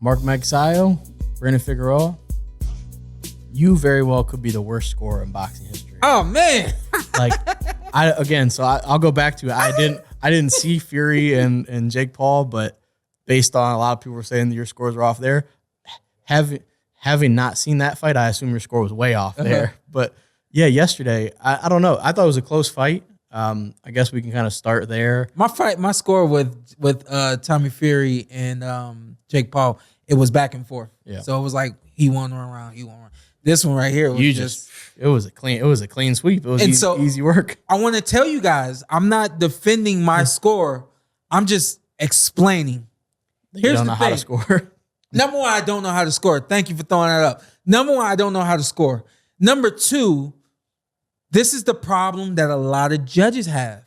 Mark Magsayo, Brenagh Figueroa, you very well could be the worst scorer in boxing history. Oh man! I'll go back to it. I didn't see Fury and Jake Paul, but based on a lot of people were saying that your scores were off there. Having not seen that fight, I assume your score was way off there. But yeah, yesterday, I don't know. I thought it was a close fight. I guess we can kind of start there. My score with Tommy Fury and Jake Paul, it was back and forth. Yeah. So it was like he won one round, he won one round. This one right here was it was a clean sweep. It was easy work. I want to tell you guys, I'm not defending my score. I'm just explaining. You don't know how to score. Number one, I don't know how to score. Thank you for throwing that up. Number one, I don't know how to score. Number two, this is the problem that a lot of judges have.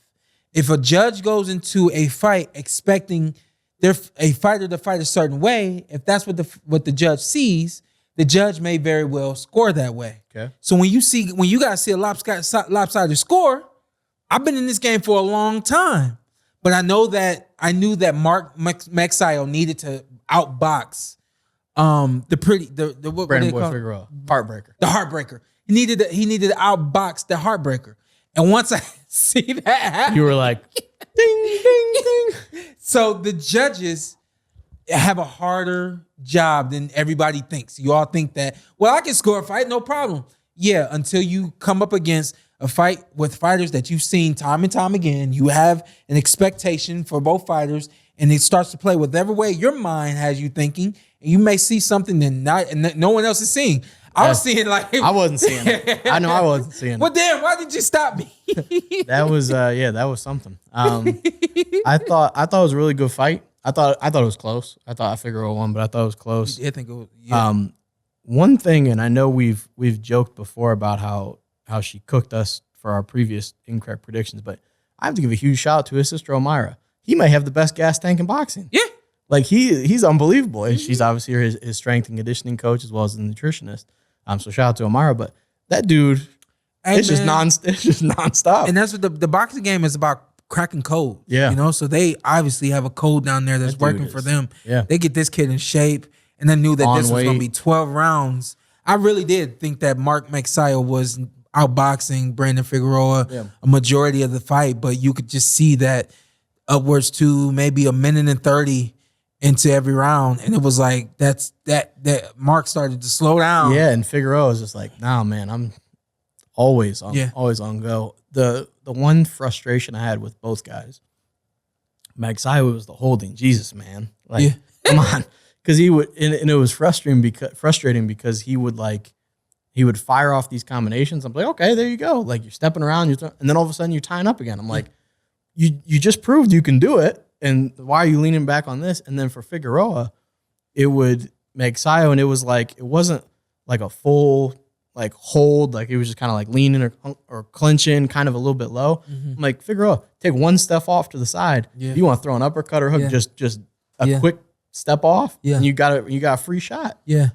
If a judge goes into a fight expecting a fighter to fight a certain way, if that's what the judge sees, the judge may very well score that way. Okay. So when you guys see a lopsided score, I've been in this game for a long time, but I knew that Mark Magsayo needed to outbox Brandon Boy Figueroa, heartbreaker. The heartbreaker. He needed to outbox the heartbreaker. And once I see that happen, you were like, ding, ding, ding. So the judges have a harder job than everybody thinks. You all think that, well, I can score a fight, no problem. Yeah, until you come up against a fight with fighters that you've seen time and time again. You have an expectation for both fighters, and it starts to play whatever way your mind has you thinking, and you may see something that no one else is seeing. I was seeing I wasn't seeing it. I know I wasn't seeing it. Well, damn, why did you stop me? That was something. I thought it was a really good fight. I thought it was close. I thought Figueroa won, but I thought it was close. I think it was, yeah. One thing, and I know we've joked before about how she cooked us for our previous incorrect predictions, but I have to give a huge shout out to his sister Omira. He might have the best gas tank in boxing. Yeah. Like he's unbelievable. Mm-hmm. She's obviously his strength and conditioning coach as well as a nutritionist. So shout out to Omira, but that dude, it's just nonstop. And that's what the boxing game is about, cracking codes. Yeah. You know, so they obviously have a code down there that's working for them. Yeah. They get this kid in shape, and then knew that this was going to be 12 rounds. I really did think that Mark Magsayo was outboxing Brenagh Figueroa a majority of the fight, but you could just see that upwards to maybe a minute and 30 into every round, and it was like that Mark started to slow down. Yeah, and Figueroa was just like, nah, man, I'm always on go. The one frustration I had with both guys, Magsayo was the holding. Jesus, man, come on, because he would, and it was frustrating because he would fire off these combinations. I'm like, okay, there you go. Like you're stepping around, and then all of a sudden you're tying up again. I'm like, you just proved you can do it. And why are you leaning back on this? And then for Figueroa, it would Magsayo, and it wasn't like a full like hold, like it was just kind of like leaning or clinching, kind of a little bit low. Mm-hmm. I'm like, Figueroa, take one step off to the side. Yeah. If you want to throw an uppercut or hook, just a quick step off, and you got a free shot. Yeah.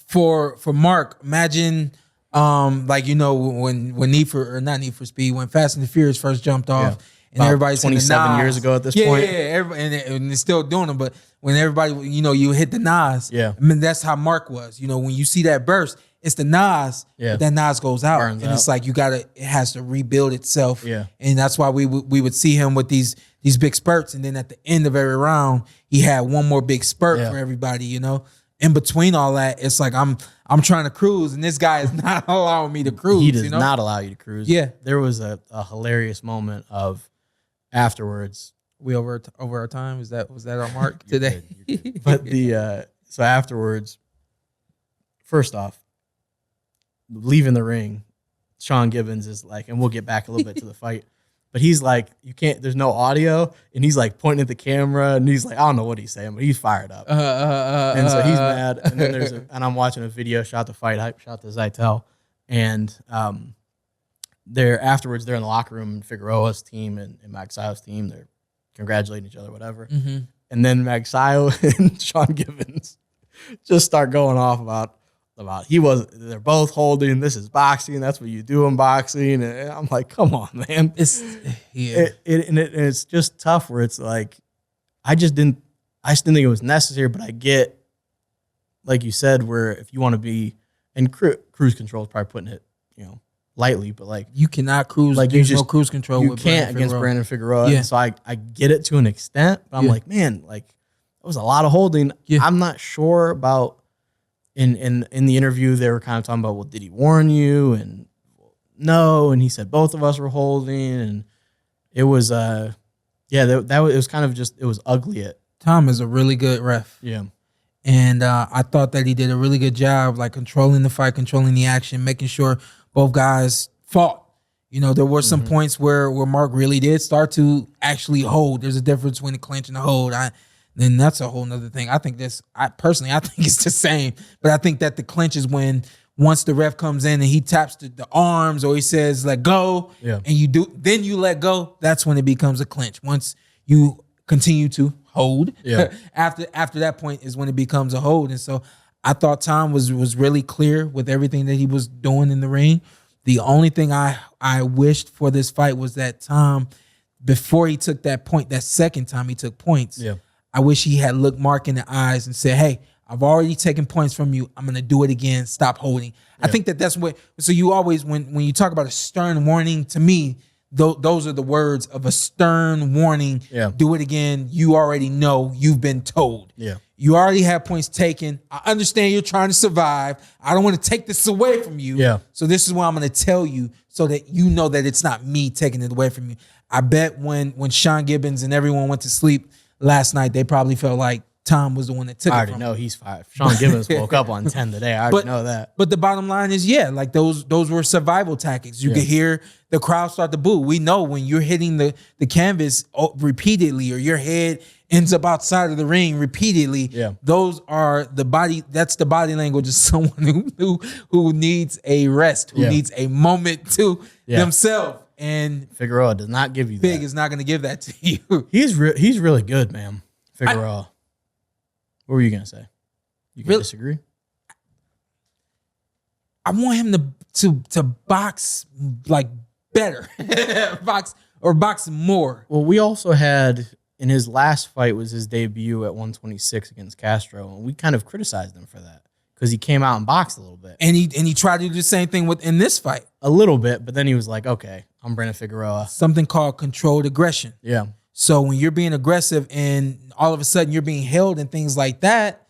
For Mark, imagine when Need for Speed, when Fast and the Furious first jumped off. Yeah. And everybody's 27 years ago at this point. Yeah, and they're still doing them. But when everybody, you hit the Nas. Yeah. I mean, that's how Mark was. When you see that burst, it's the Nas. Yeah. But that Nas goes out. Burns out. It's like it has to rebuild itself. Yeah. And that's why we would see him with these big spurts. And then at the end of every round, he had one more big spurt for everybody, In between all that, it's like I'm trying to cruise, and this guy is not allowing me to cruise. He does not allow you to cruise. Yeah. There was a hilarious moment of afterwards. We over our time. Was that our mark today? You're good. But so afterwards, first off, leaving the ring, Sean Gibbons is like, and we'll get back a little bit to the fight, but he's like, you can't. There's no audio, and he's like pointing at the camera, and he's like, I don't know what he's saying, but he's fired up, and so he's mad. And then and I'm watching a video, shout to FightHype, shout to Zittel, and they're in the locker room, and Figueroa's team and Magsayo's team, they're congratulating each other, whatever. Mm-hmm. And then Magsayo and Sean Gibbons just start going off about they're both holding. This is boxing. That's what you do in boxing. And I'm like, come on, man. It's just tough where it's like, I just didn't think it was necessary, but I get like you said, where if you want to be, and cruise control is probably putting it, lightly, but like you cannot cruise. Like there's no cruise control. You can't against Brandon Figueroa. Yeah. And so I get it to an extent, but I'm like, man, like that was a lot of holding. Yeah. I'm not sure about in the interview they were kind of talking about, well, did he warn you? And no, and he said both of us were holding, and it was it was kind of just, it was ugly. Tom is a really good ref. Yeah. And I thought that he did a really good job, like controlling the fight, controlling the action, making sure both guys fought. There were some points where Mark really did start to actually hold. There's a difference between a clinch and a hold. Then that's a whole nother thing. I think I think it's the same. But I think that the clinch is when once the ref comes in and he taps the arms or he says, let go, and then you let go, that's when it becomes a clinch. Once you continue to hold, after that point is when it becomes a hold. And so I thought Tom was really clear with everything that he was doing in the ring. The only thing I wished for this fight was that Tom, before he took that point, that second time he took points, I wish he had looked Mark in the eyes and said, hey, I've already taken points from you. I'm going to do it again. Stop holding. I think that's what, so you always, when you talk about a stern warning, to me, those are the words of a stern warning. Yeah. Do it again. You already know, you've been told. Yeah. You already have points taken. I understand you're trying to survive. I don't want to take this away from you. Yeah. So this is what I'm going to tell you so that you know that it's not me taking it away from you. I bet when Sean Gibbons and everyone went to sleep last night, they probably felt like Tom was the one that took it. I already know he's 5. Sean Gibbons woke up on 10 today. I already know that. But the bottom line is, like those were survival tactics. You could hear the crowd start to boo. We know when you're hitting the canvas repeatedly, or your head ends up outside of the ring repeatedly. Yeah. Those are that's the body language of someone who needs a rest, who needs a moment to themselves. And Figueroa does not give you that. Big is not going to give that to you. He's really good, man. Figueroa. What were you going to say? You can disagree? I want him to box like better. box more. Well, we also had, in his last fight was his debut at 126 against Castro, and we kind of criticized him for that because he came out and boxed a little bit. And he tried to do the same thing in this fight. A little bit, but then he was like, okay, I'm Brenagh Figueroa. Something called controlled aggression. Yeah. So when you're being aggressive and all of a sudden you're being held and things like that,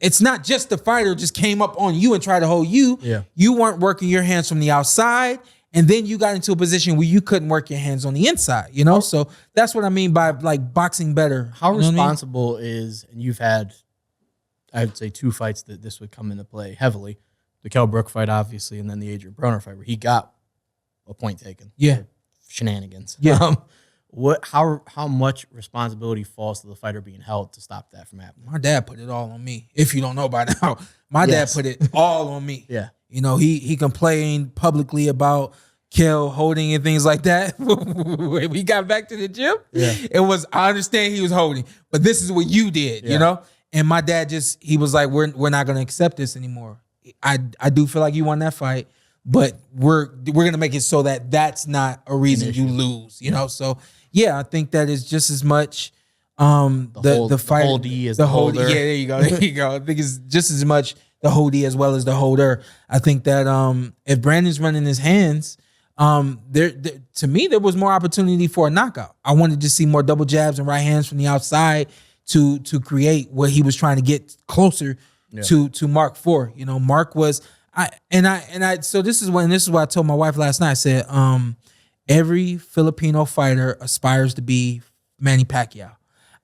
it's not just the fighter just came up on you and tried to hold you. Yeah. You weren't working your hands from the outside, and then you got into a position where you couldn't work your hands on the inside, So that's what I mean by like boxing better. How responsible is, and you've had, I would say 2 fights that this would come into play heavily. The Kell Brook fight, obviously, and then the Adrian Broner fight where he got a point taken. Yeah. Shenanigans. Yeah. How much responsibility falls to the fighter being held to stop that from happening? My dad put it all on me. If you don't know by now, my dad put it all on me. Yeah. He complained publicly about Kell holding and things like that. When we got back to the gym, I understand he was holding, but this is what you did, And my dad he was like, we're not going to accept this anymore. I do feel like you won that fight, but we're going to make it so that that's not a reason you lose, So I think that is just as much the fight, holdee as the holder. Yeah, there you go. There you go. I think it's just as much the holdee as well as the holder. I think that if Brandon's running his hands, to me there was more opportunity for a knockout. I wanted to see more double jabs and right hands from the outside to create what he was trying to get closer to Mark for. Mark was so this is what I told my wife last night. I said, every Filipino fighter aspires to be Manny Pacquiao.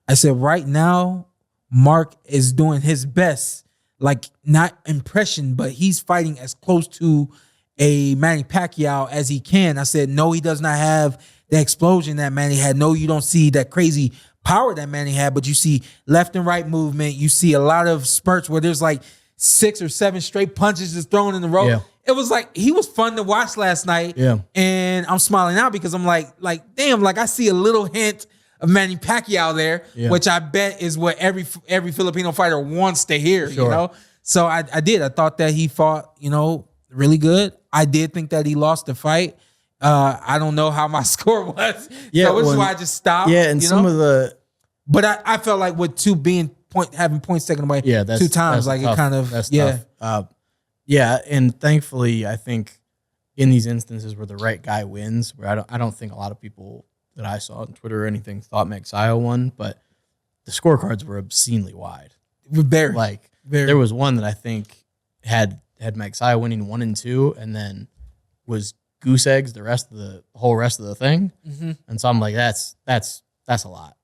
I said, right now, Mark is doing his best, like not impression, but he's fighting as close to a Manny Pacquiao as he can. I said, no, he does not have the explosion that Manny had. No, you don't see that crazy power that Manny had, but you see left and right movement. You see a lot of spurts where there's like 6 or 7 straight punches just thrown in a row. Yeah. It was like, he was fun to watch last night. Yeah. And I'm smiling out because I'm like, damn, like I see a little hint of Manny Pacquiao there, which I bet is what every Filipino fighter wants to hear, So I did. I thought that he fought, really good. I did think that he lost the fight. I don't know how my score was. Yeah. So which is why I just stopped. Yeah, and some of the... But I felt like with 2 being having points taken away that's 2 times. That's like tough. it kind of That's tough. And thankfully, I think in these instances where the right guy wins, where I don't think a lot of people that I saw on Twitter or anything thought Magsayo won, but the scorecards were obscenely wide. Very. There was one that I think had Magsayo winning 1 and 2, and then was goose eggs the whole rest of the thing. Mm-hmm. And so I'm like, that's a lot.